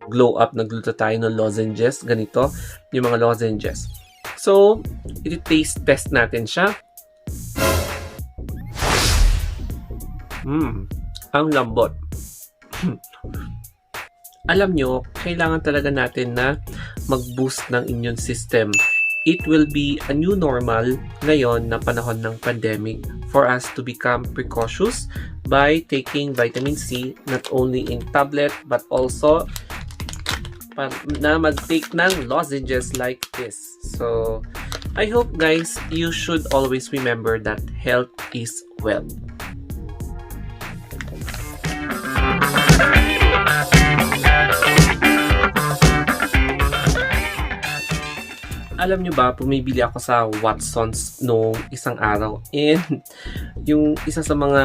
glow up, nagluto tayo ng lozenges. Ganito, yung mga lozenges. So, iti-taste test natin siya. Ang lambot. Alam nyo, kailangan talaga natin na mag-boost ng immune system. It will be a new normal ngayon na panahon ng pandemic for us to become precautious by taking vitamin C not only in tablet but also na mag-take ng lozenges like this. So, I hope guys, you should always remember that health is wealth. Alam nyo ba, pumibili ako sa Watsons noong isang araw and yung isa sa mga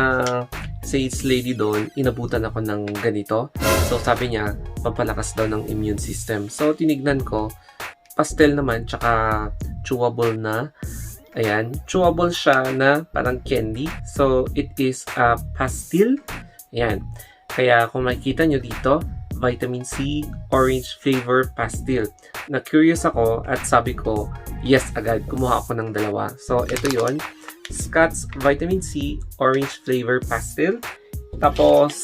sales lady doon, inabutan ako ng ganito. So sabi niya, pampalakas daw ng immune system. So tinignan ko, pastel naman, tsaka chewable na. Ayan, chewable siya na parang candy. So it is a pastil. Ayan, kaya kung makikita nyo dito, vitamin C orange flavor pastil. Na-curious ako at sabi ko, yes agad, kumuha ako ng dalawa. So, ito yon, Scott's Vitamin C Orange Flavor Pastil. Tapos,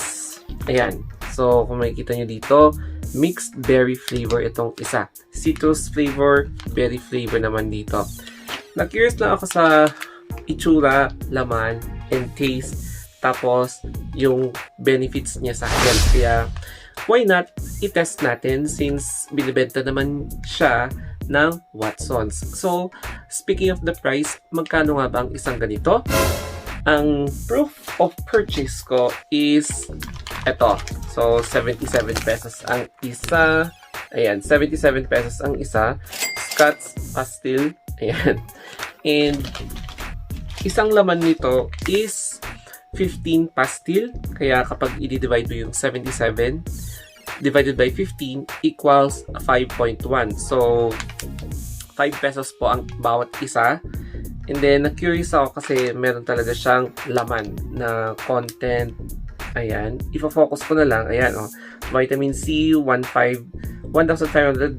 ayan. So, kung makikita nyo dito, mixed berry flavor itong isa. Citrus flavor, berry flavor naman dito. Na-curious lang ako sa itsura, laman, and taste. Tapos, yung benefits niya sa health. Kaya, why not i-test natin since binibenta naman siya ng Watsons. So, speaking of the price, magkano nga ba ang isang ganito? Ang proof of purchase ko is eto. So, 77 pesos ang isa. Ayan, 77 pesos ang isa. Scott's Pastil. Ayan. And, isang laman nito is 15 pastil. Kaya kapag i-divide mo yung 77 divided by 15 equals 5.1. So, 5 pesos po ang bawat isa. And then, na-curious ako kasi meron talaga siyang laman na content. Ayan. Ipo-focus ko na lang. Ayan, oh. Vitamin C, 1,500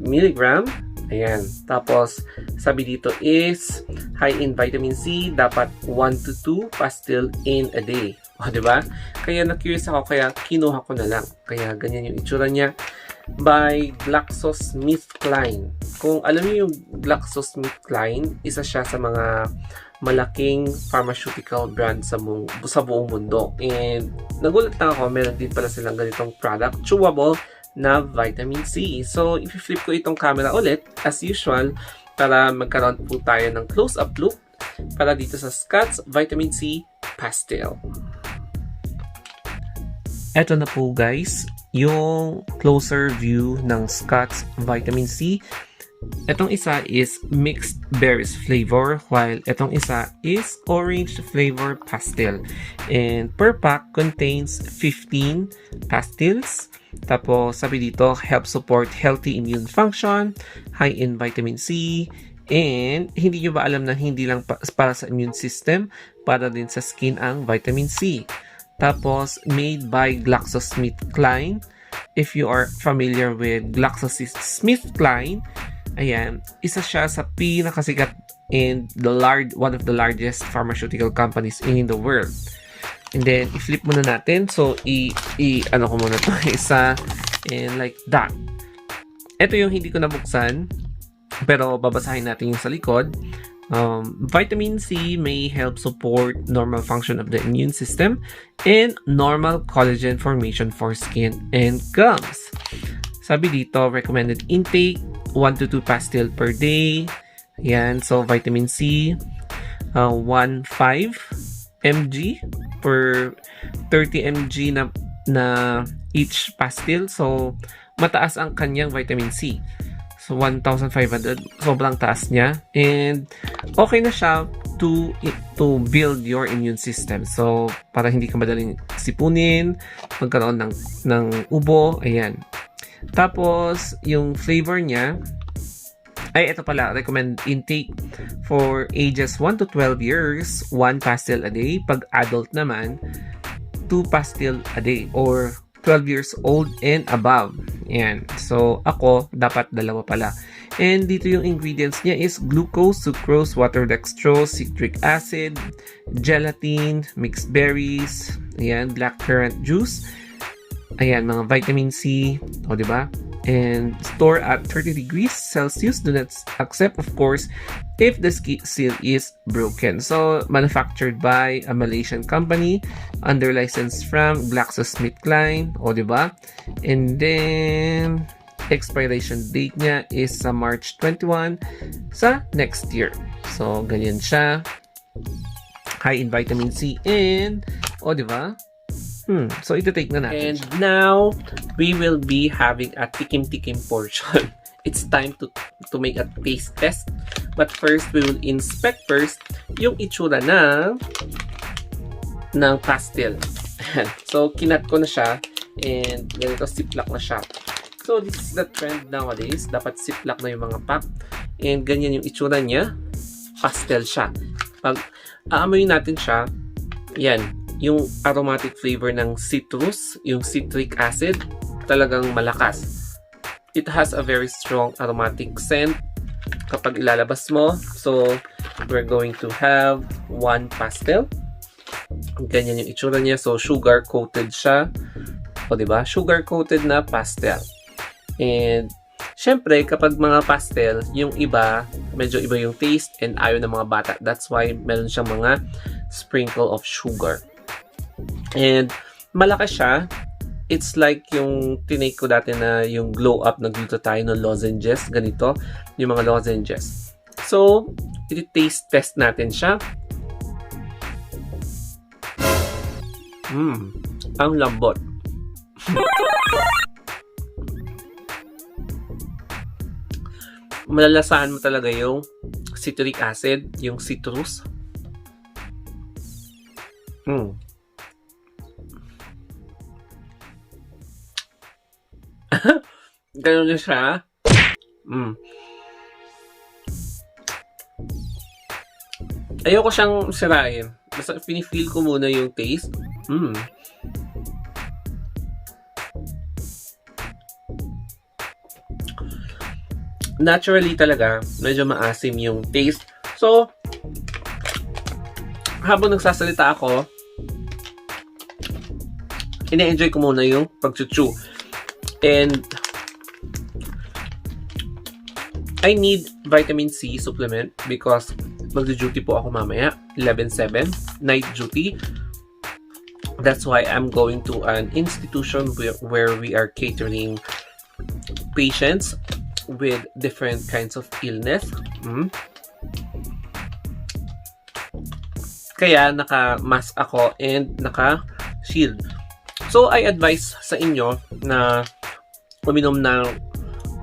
mg. Ayan. Tapos, sabi dito is high in vitamin C, dapat 1 to 2 pastil in a day. O, diba? Kaya na-curious ako, kaya kinuha ko na lang. Kaya ganyan yung itsura niya. By GlaxoSmithKline. Kung alam niyo yung GlaxoSmithKline, isa siya sa mga malaking pharmaceutical brand sa buong mundo. And nagulat lang ako, meron din pala silang ganitong product, chewable na vitamin C. So, i-flip ko itong camera ulit, as usual, para magkaroon po tayo ng close-up look para dito sa Scott's Vitamin C Pastil. Eto na po guys, yung closer view ng Scott's Vitamin C. Etong isa is mixed berries flavor, while etong isa is orange flavor pastil. And per pack contains 15 pastils. Tapos sabi dito, help support healthy immune function, high in vitamin C, and hindi nyo ba alam na hindi lang para sa immune system, para din sa skin ang vitamin C. Tapos, made by GlaxoSmithKline. If you are familiar with GlaxoSmithKline, ayan, isa siya sa pinakasikat and one of the largest pharmaceutical companies in the world. And then, i-flip muna natin. So, ano ko muna to isa, and like that. Ito yung hindi ko nabuksan, pero babasahin natin yung sa likod. Vitamin C may help support normal function of the immune system and normal collagen formation for skin and gums. Sabi dito, recommended intake 1 to 2 pastil per day. Yan, so vitamin C 1.5 mg per 30 mg na each pastil. So mataas ang kanyang vitamin C. So, 1,500. Sobrang taas niya. And, okay na siya to build your immune system. So, para hindi ka madaling sipunin, magkaroon ng ubo. Ayan. Tapos, yung flavor niya, ay, ito pala, recommend intake for ages 1 to 12 years, 1 pastil a day. Pag adult naman, 2 pastil a day or 12 years old and above. Yan. So, ako, dapat dalawa pala. And dito yung ingredients niya is glucose, sucrose, water dextrose, citric acid, gelatin, mixed berries, ayan, blackcurrant juice, ayan, mga vitamin C, o diba? And store at 30 degrees Celsius. Do not accept, of course, if the seal is broken. So, manufactured by a Malaysian company under license from GlaxoSmithKline, o diba? And then, expiration date niya is sa March 21 sa next year. So, ganyan siya. High in vitamin C and, o diba? So, ito take na natin. And now, we will be having a tikim-tikim portion. It's time to make a taste test. But first, we will inspect first yung itsura ng pastel. So, kinat ko na siya. And ganito, ziplock na siya. So, this is the trend nowadays. Dapat ziplock na yung mga pack. And ganyan yung itsura niya. Pastel siya. Pag aamoyin natin siya, yan. Yung aromatic flavor ng citrus, yung citric acid, talagang malakas. It has a very strong aromatic scent kapag ilalabas mo. So, we're going to have one pastel. Ganyan yung itsura niya. So, sugar-coated siya. O, diba? Sugar-coated na pastel. And, syempre, kapag mga pastel, yung iba, medyo iba yung taste and ayaw ng mga bata. That's why meron siyang mga sprinkle of sugar. And malakas siya. It's like yung tinake ko dati na yung glow up na glutathione lozenges. Ganito, yung mga lozenges. So, i-taste test natin siya. Ang lambot. Malalasahan mo talaga yung citric acid, yung citrus. Ganun na siya. Ayoko siyang sirain. Basta pinifeel ko muna yung taste. Naturally talaga, medyo maasim yung taste. So, habang nagsasalita ako, ina-enjoy ko muna yung pag-chew. And I need vitamin C supplement because magdu-duty po ako mamaya, 11/7, night duty. That's why I'm going to an institution where we are catering patients with different kinds of illness. Kaya naka-mask ako and naka-shield. So, I advise sa inyo na uminom ng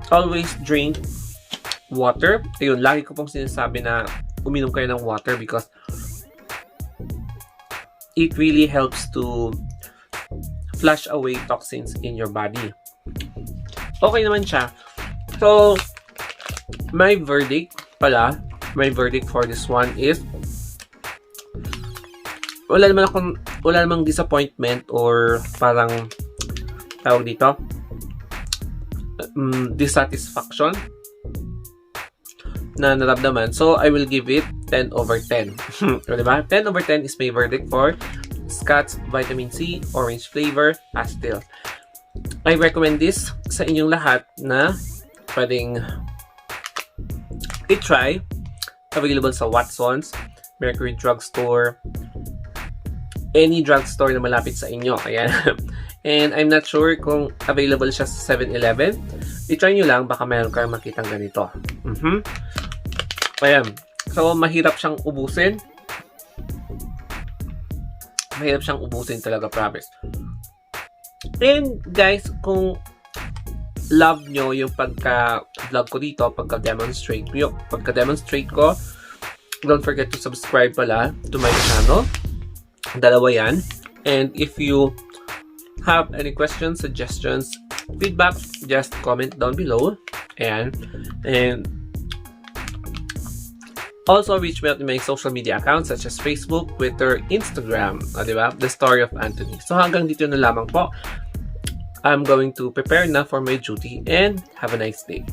always drink water. Ayun, lagi ko pong sinasabi na uminom kayo ng water because it really helps to flush away toxins in your body. Okay naman siya. So, my verdict for this one is wala namang disappointment or parang tawag dito dissatisfaction na naramdaman. So, I will give it 10/10. Diba? 10/10 is my verdict for Scott's Vitamin C Orange Flavor Pastel. I recommend this sa inyong lahat na pwedeng i-try. Available sa Watsons, Mercury Drugstore, any drugstore na malapit sa inyo. Ayan. And I'm not sure kung available siya sa 7-Eleven. I-try nyo lang, baka meron kayong makitang ganito. Ayan. So, mahirap siyang ubusin. Mahirap siyang ubusin talaga, promise. And guys, kung love nyo yung pagka-vlog ko dito, pagka-demonstrate ko, don't forget to subscribe pala to my channel. Dalawa yan. And if you have any questions, suggestions, feedback, just comment down below. And also reach me out in my social media accounts such as Facebook, Twitter, Instagram. Diba? The Story of Anthony. So hanggang dito na lamang po. I'm going to prepare na for my duty and have a nice day.